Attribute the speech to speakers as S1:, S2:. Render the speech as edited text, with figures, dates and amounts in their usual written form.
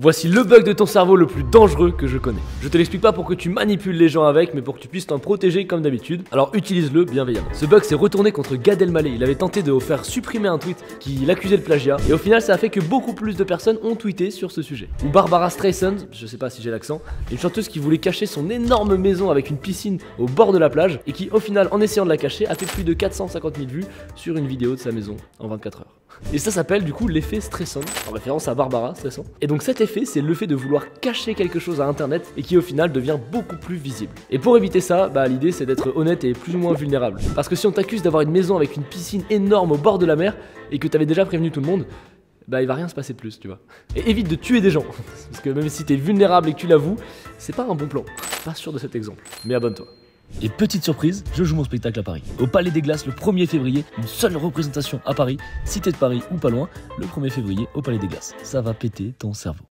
S1: Voici le bug de ton cerveau le plus dangereux que je connais. Je te l'explique pas pour que tu manipules les gens avec, mais pour que tu puisses t'en protéger comme d'habitude. Alors utilise-le bienveillamment. Ce bug s'est retourné contre Gad Elmaleh. Il avait tenté de faire supprimer un tweet qui l'accusait de plagiat, et au final ça a fait que beaucoup plus de personnes ont tweeté sur ce sujet. Ou Barbara Streisand, je sais pas si j'ai l'accent, une chanteuse qui voulait cacher son énorme maison avec une piscine au bord de la plage, et qui au final, en essayant de la cacher, a fait plus de 450 000 vues sur une vidéo de sa maison en 24 heures. Et ça s'appelle du coup l'effet Streisand, en référence à Barbara Streisand. Et donc cet effet, c'est le fait de vouloir cacher quelque chose à internet et qui au final devient beaucoup plus visible. Et pour éviter ça, l'idée c'est d'être honnête et plus ou moins vulnérable. Parce que si on t'accuse d'avoir une maison avec une piscine énorme au bord de la mer et que t'avais déjà prévenu tout le monde, il va rien se passer de plus, tu vois. Et évite de tuer des gens, parce que même si t'es vulnérable et que tu l'avoues, c'est pas un bon plan. Pas sûr de cet exemple, mais abonne-toi. Et petite surprise, je joue mon spectacle à Paris. Au Palais des Glaces le 1er février, une seule représentation à Paris. Si t'es de Paris ou pas loin, le 1er février au Palais des Glaces. Ça va péter ton cerveau.